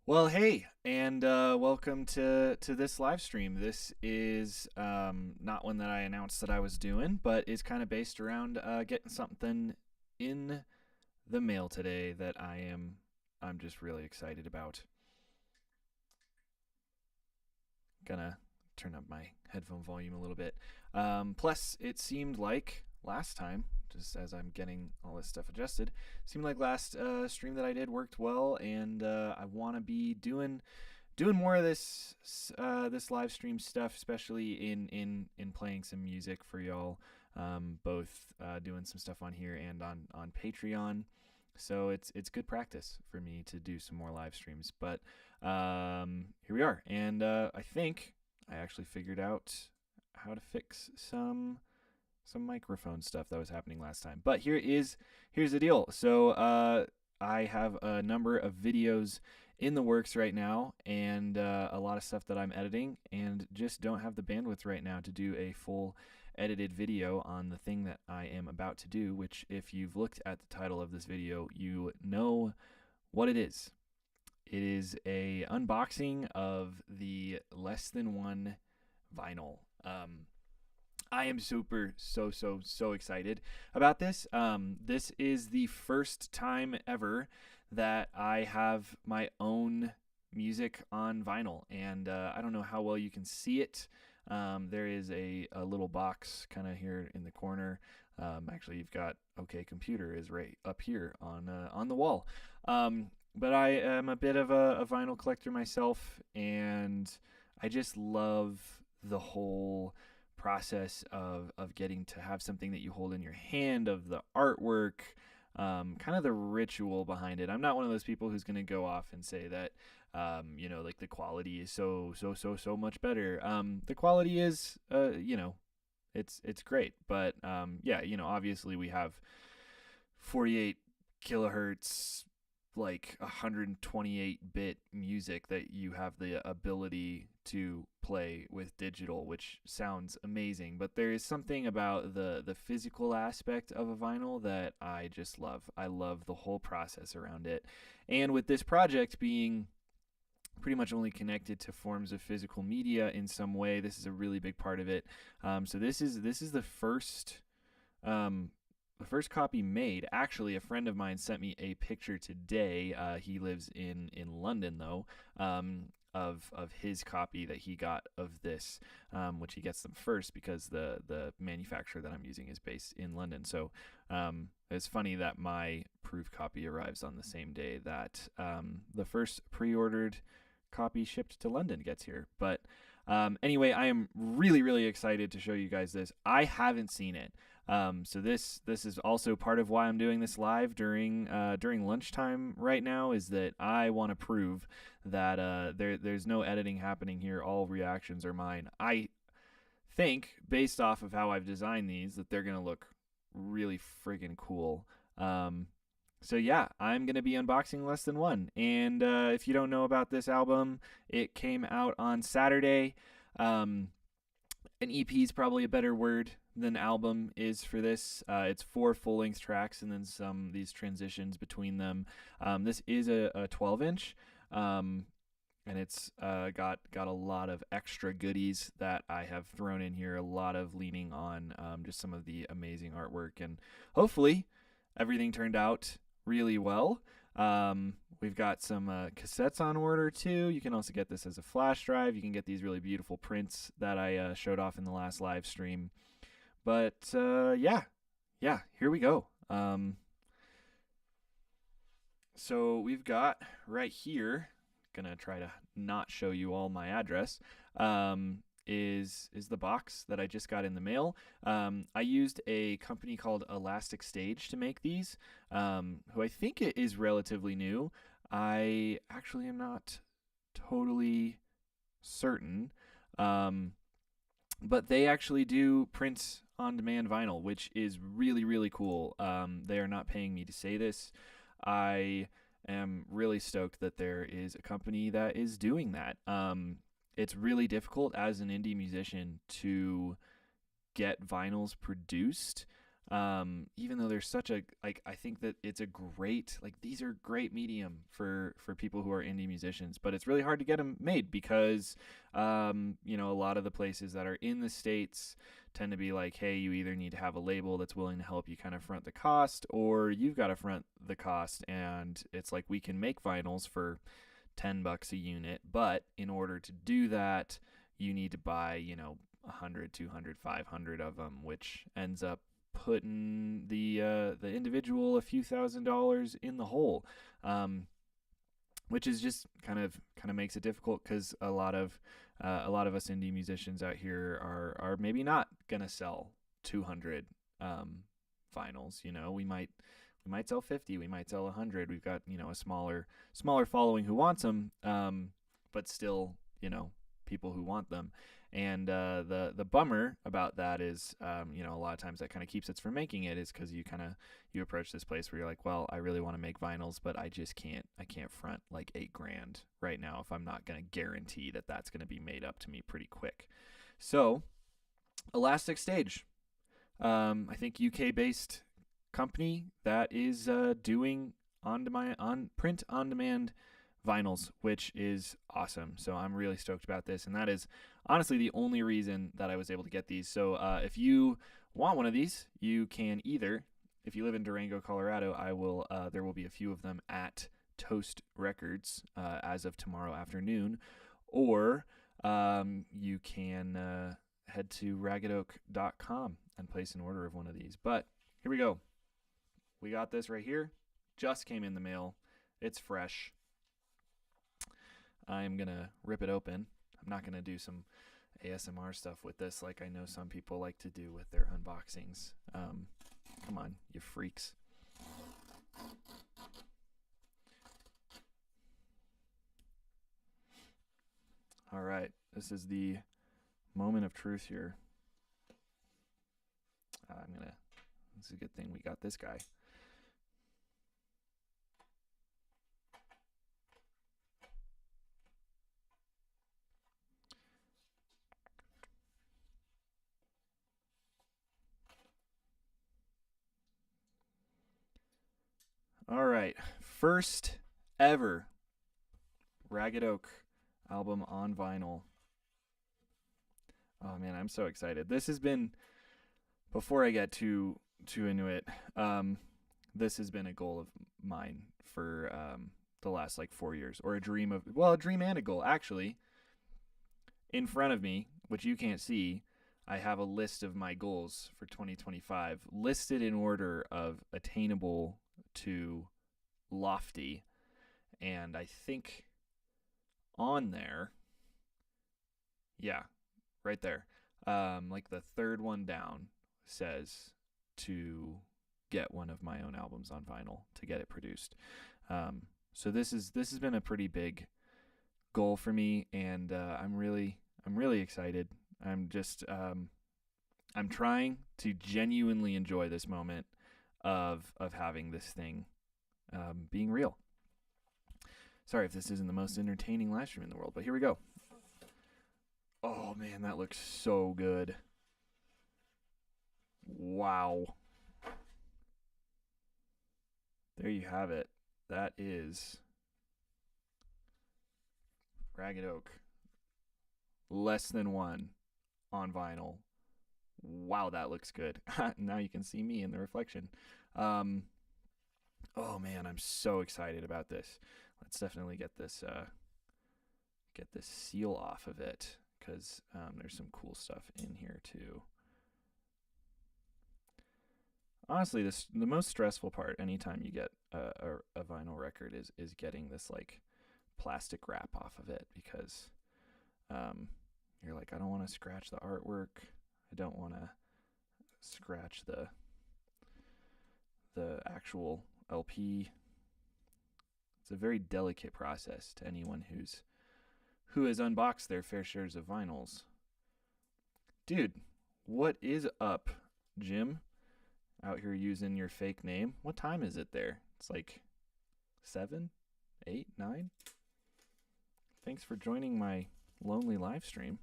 Well, hey, and welcome to this live stream. This is not one that I announced that I was doing, but is kind of based around getting something in the mail today that I'm just really excited about. Gonna turn up my headphone volume a little bit. Plus, it seemed like last time, just as I'm getting all this stuff adjusted, seemed like last stream that I did worked well, and I want to be doing more of this live stream stuff, especially in playing some music for y'all. Both doing some stuff on here and on Patreon. So it's good practice for me to do some more live streams. But here we are, and I think I actually figured out how to fix some microphone stuff that was happening last time. But here's the deal. So I have a number of videos in the works right now, and a lot of stuff that I'm editing, and just don't have the bandwidth right now to do a full edited video on the thing that I am about to do, which if you've looked at the title of this video, you know what it is. It is a unboxing of the Less Than One vinyl. I am so excited about this. This is the first time ever that I have my own music on vinyl, and I don't know how well you can see it. There is a little box kind of here in the corner. Actually, you've got OK Computer is right up here on the wall. But I am a bit of a vinyl collector myself, and I just love the whole process of getting to have something that you hold in your hand, of the artwork, kind of the ritual behind it. I'm not one of those people who's going to go off and say that, like the quality is so much better. The quality is, it's great, but yeah, obviously we have 48 kilohertz, like 128-bit music that you have the ability to play with digital, which sounds amazing. But there is something about the physical aspect of a vinyl that I just love. I love the whole process around it. And with this project being pretty much only connected to forms of physical media in some way, this is a really big part of it. So this is um, the first copy made. Actually, a friend of mine sent me a picture today. He lives in London though. Of his copy that he got of this, which he gets them first because the manufacturer that I'm using is based in London. So it's funny that my proof copy arrives on the same day that the first pre-ordered copy shipped to London gets here. But anyway, I am really excited to show you guys this. I haven't seen it. So this is also part of why I'm doing this live during lunchtime right now, is that I want to prove that there's no editing happening here. All reactions are mine. I think, based off of how I've designed these, that they're gonna look really friggin' cool. So yeah, I'm gonna be unboxing Less Than One. And if you don't know about this album, it came out on Saturday. An EP is probably a better word than album is for this. It's 4 full-length tracks and then these transitions between them. This is a 12-inch, and it's got a lot of extra goodies that I have thrown in here. A lot of leaning on just some of the amazing artwork, and hopefully everything turned out really well. We've got some cassettes on order too. You can also get this as a flash drive. You can get these really beautiful prints that I showed off in the last live stream. But yeah, here we go. So we've got right here, gonna try to not show you all my address, is the box that I just got in the mail. I used a company called Elastic Stage to make these, who I think it is relatively new. I actually am not totally certain, but they actually do print on demand vinyl, which is really cool. They are not paying me to say this. I am really stoked that there is a company that is doing that. It's really difficult as an indie musician to get vinyls produced. Even though there's such a like, I think that it's a great, like, these are great medium for people who are indie musicians, but it's really hard to get them made because you know, a lot of the places that are in the States tend to be like, hey, you either need to have a label that's willing to help you kind of front the cost, or you've got to front the cost. And it's like, we can make vinyls for $10 a unit, but in order to do that, you need to buy, you know, 100, 200, 500 of them, which ends up putting the individual a few $1,000s in the hole, which is just kind of makes it difficult because a lot of us indie musicians out here are maybe not gonna sell 200 vinyls. You know, we might sell 50, we might sell 100. We've got, you know, a smaller following who wants them, but still, you know, people who want them. And the bummer about that is, you know, a lot of times that kind of keeps us from making it, is because you approach this place where you're like, well, I really want to make vinyls, but I can't front like $8,000 right now if I'm not going to guarantee that that's going to be made up to me pretty quick. So Elastic Stage, I think UK based company that is doing print on demand vinyls, which is awesome. So I'm really stoked about this, and that is honestly the only reason that I was able to get these. So if you want one of these, you can either, if you live in Durango, Colorado, there will be a few of them at Toast Records as of tomorrow afternoon, or you can head to ragedoak.com and place an order of one of these. But here we go. We got this right here. Just came in the mail. It's fresh. I'm going to rip it open. I'm not going to do some ASMR stuff with this like I know some people like to do with their unboxings. Come on, you freaks. All right, this is the moment of truth here. It's a good thing we got this guy. All right, first ever Ragged Oak album on vinyl. Oh man, I'm so excited. This has been, before I get too into it, this has been a goal of mine for the last like 4 years, or a dream and a goal actually. In front of me, which you can't see, I have a list of my goals for 2025 listed in order of attainable to lofty, and I think on there, yeah, right there, like the third one down says to get one of my own albums on vinyl, to get it produced. So this has been a pretty big goal for me, and I'm really excited. I'm just I'm trying to genuinely enjoy this moment of having this thing being real. Sorry if this isn't the most entertaining live stream in the world, but here we go. Oh man, that looks so good. Wow. There you have it. That is Ragged Oak. Less than one on vinyl. Wow, that looks good. Now you can see me in the reflection. Oh man, I'm so excited about this. Let's definitely get this seal off of it, because there's some cool stuff in here too. Honestly, the most stressful part anytime you get a vinyl record is getting this like plastic wrap off of it, because you're like, I don't want to scratch the artwork. I don't want to scratch the actual LP. It's a very delicate process to anyone who has unboxed their fair shares of vinyls. Dude, what is up, Jim? Out here using your fake name. What time is it there? It's like 7, 8, 9. Thanks for joining my lonely live stream.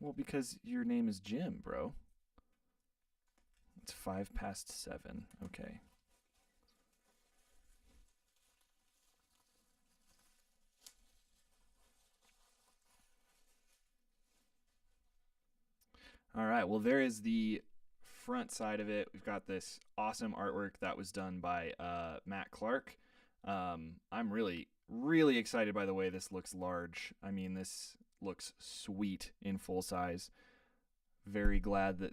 Well, because your name is Jim, bro. It's 7:05. Okay. All right. Well, there is the front side of it. We've got this awesome artwork that was done by Matt Clark. I'm really, really excited by the way this looks large. I mean, this looks sweet in full size. Very glad that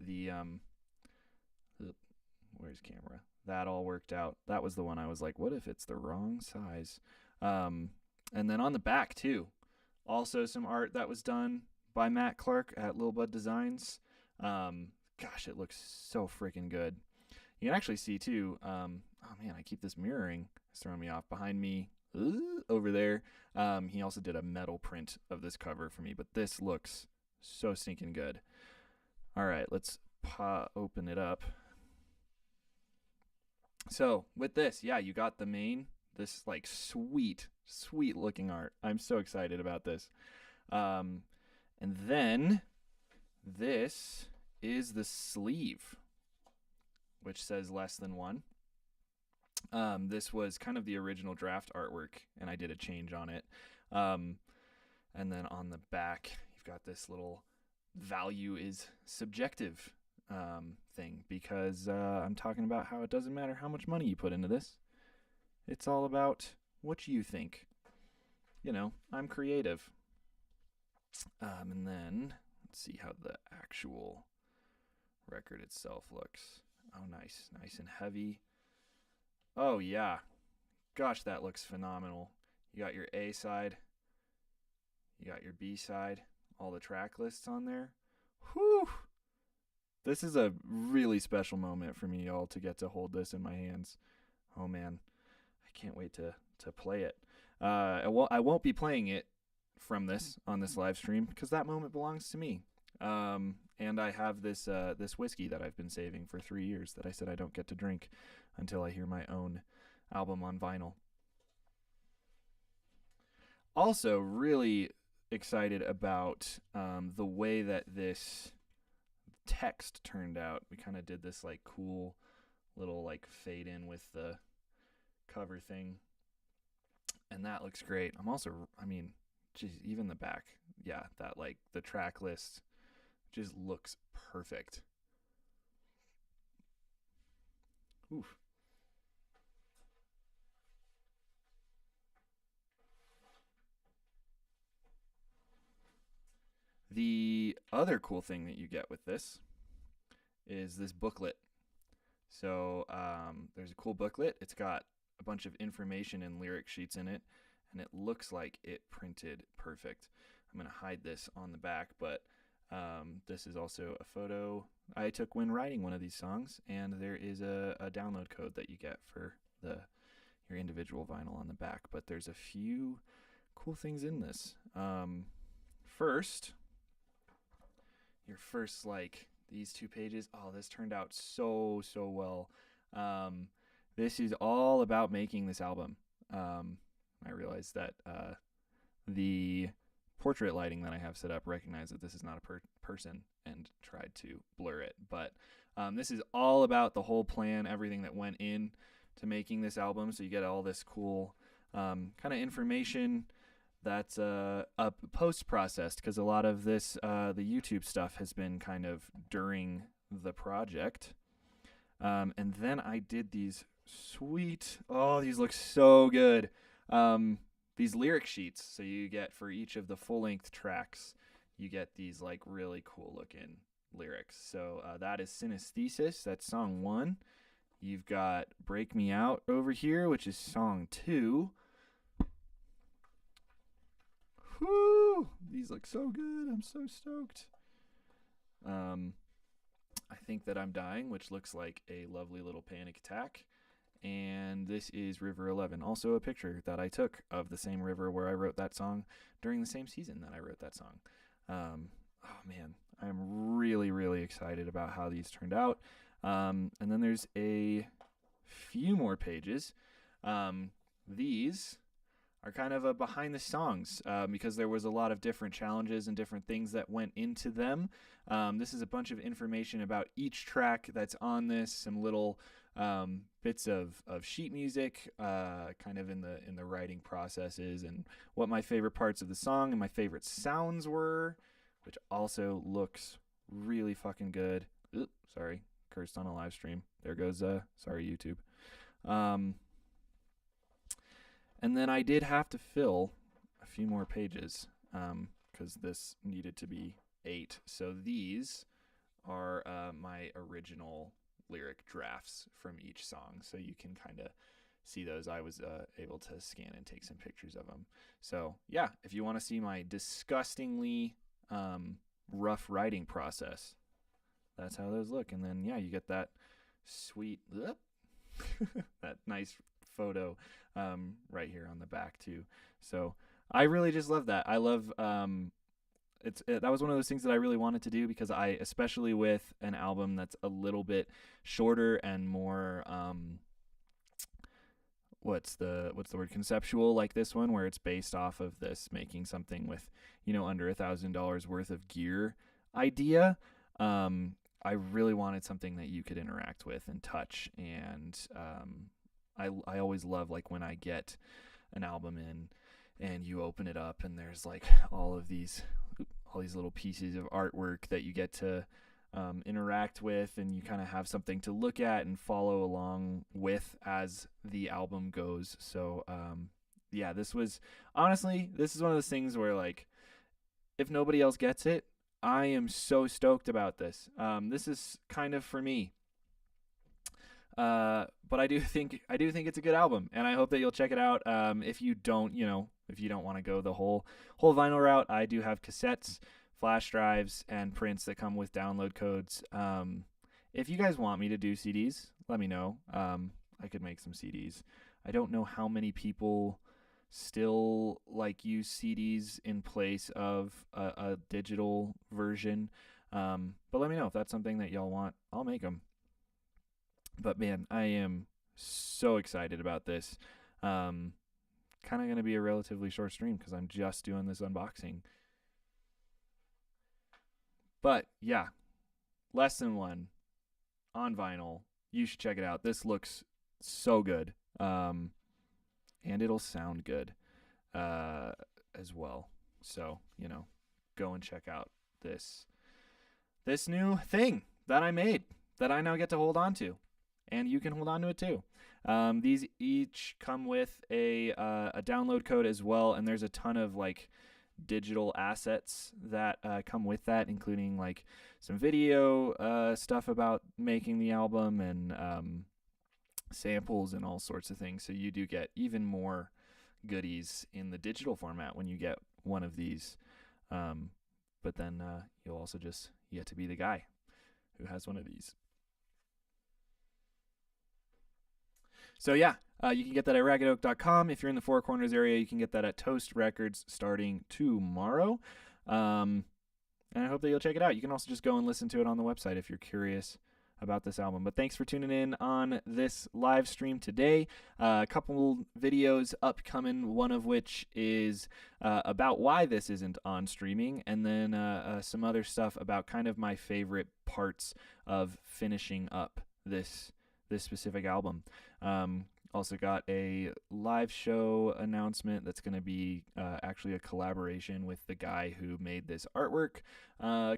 where's camera? That all worked out. That was the one I was like, what if it's the wrong size? And then on the back too, also some art that was done by Matt Clark at Lil Bud Designs. Gosh, it looks so freaking good. You can actually see too. Oh man, I keep this mirroring. It's throwing me off. Behind me, over there. He also did a metal print of this cover for me, but this looks so stinking good. All right, let's open it up. So with this, yeah, you got the main. This like sweet, sweet looking art. I'm so excited about this. And then this is the sleeve, which says less than one. This was kind of the original draft artwork, and I did a change on it. And then on the back, you've got this little value is subjective thing, because I'm talking about how it doesn't matter how much money you put into this. It's all about what you think. You know, I'm creative. And then let's see how the actual record itself looks. Oh, nice. Nice and heavy. Oh, yeah. Gosh, that looks phenomenal. You got your A side. You got your B side. All the track lists on there. Whew. This is a really special moment for me, y'all, to get to hold this in my hands. Oh, man. I can't wait to play it. I won't be playing it from this on this live stream because that moment belongs to me. And I have this whiskey that I've been saving for 3 years that I said I don't get to drink until I hear my own album on vinyl. Also, really excited about the way that this text turned out. We kind of did this like cool little like fade in with the cover thing, and that looks great. I mean, geez, even the back, yeah, that like the track list just looks perfect. Oof. The other cool thing that you get with this is this booklet. So there's a cool booklet. It's got a bunch of information and lyric sheets in it, and it looks like it printed perfect. I'm going to hide this on the back, but this is also a photo I took when writing one of these songs, and there is a download code that you get for your individual vinyl on the back. But there's a few cool things in this. First, your first like these 2 pages. Oh, this turned out so well. This is all about making this album. I realized that the portrait lighting that I have set up recognized that this is not a person and tried to blur it. But this is all about the whole plan, everything that went in to making this album. So you get all this cool kind of information that's post-processed, because a lot of this, the YouTube stuff has been kind of during the project. And then I did these sweet, oh, these look so good. These lyric sheets. So you get for each of the full-length tracks, you get these like really cool looking lyrics. So that is Synesthesis. That's song 1. You've got Break Me Out over here, which is song 2. Whoo! These look so good. I'm so stoked. I Think That I'm Dying, which looks like a lovely little panic attack. And this is River 11, also a picture that I took of the same river where I wrote that song during the same season that I wrote that song. Oh man, I'm really, really excited about how these turned out. And then there's a few more pages. These are kind of a behind the songs because there was a lot of different challenges and different things that went into them. This is a bunch of information about each track that's on this, some little bits of sheet music, kind of in the writing processes, and what my favorite parts of the song and my favorite sounds were, which also looks really fucking good. Oops, sorry, cursed on a live stream. There goes sorry YouTube. And then I did have to fill a few more pages because this needed to be 8. So these are my original lyric drafts from each song. So you can kind of see those. I was able to scan and take some pictures of them. So yeah, if you want to see my disgustingly rough writing process, that's how those look. And then yeah, you get that sweet, that nice photo right here on the back too. So I really just love that. I love that was one of those things that I really wanted to do because I, especially with an album that's a little bit shorter and more what's the word, conceptual, like this one, where it's based off of this making something with, you know, under $1,000 worth of gear idea. I really wanted something that you could interact with and touch, and I always love like when I get an album in and you open it up and there's like all these little pieces of artwork that you get to interact with, and you kind of have something to look at and follow along with as the album goes. So yeah, this is one of those things where like if nobody else gets it, I am so stoked about this. This is kind of for me. But I do think it's a good album, and I hope that you'll check it out. If you don't want to go the whole vinyl route, I do have cassettes, flash drives, and prints that come with download codes. If you guys want me to do CDs, let me know. I could make some CDs. I don't know how many people still like use CDs in place of a digital version. But let me know if that's something that y'all want. I'll make them. But man, I am so excited about this. Kind of going to be a relatively short stream because I'm just doing this unboxing. But yeah, Less Than One on vinyl. You should check it out. This looks so good. And it'll sound good as well. So, you know, go and check out this new thing that I made that I now get to hold on to. And you can hold on to it too. These each come with a download code as well, and there's a ton of like digital assets that come with that, including like some video stuff about making the album and samples and all sorts of things. So you do get even more goodies in the digital format when you get one of these. But then you'll also just get to be the guy who has one of these. So yeah, you can get that at raggedoak.com. If you're in the Four Corners area, you can get that at Toast Records starting tomorrow. And I hope that you'll check it out. You can also just go and listen to it on the website if you're curious about this album. But thanks for tuning in on this live stream today. A couple videos upcoming, one of which is about why this isn't on streaming, and then some other stuff about kind of my favorite parts of finishing up this specific album. Also got a live show announcement that's going to be actually a collaboration with the guy who made this artwork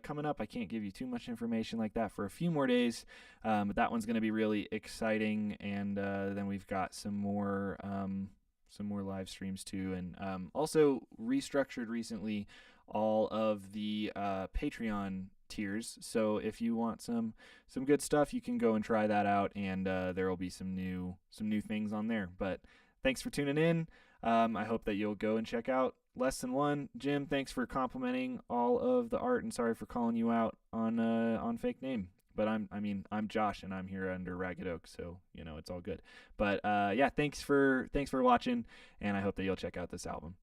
coming up. I can't give you too much information like that for a few more days, but that one's going to be really exciting. And then we've got some more live streams too, and also restructured recently all of the Patreon tiers. So if you want some good stuff, you can go and try that out, and there will be some new things on there. But thanks for tuning in. I hope that you'll go and check out Less Than One. Jim, thanks for complimenting all of the art, and sorry for calling you out on fake name. But I'm Josh, and I'm here under Ragged Oak, so you know it's all good. But yeah, thanks for watching, and I hope that you'll check out this album.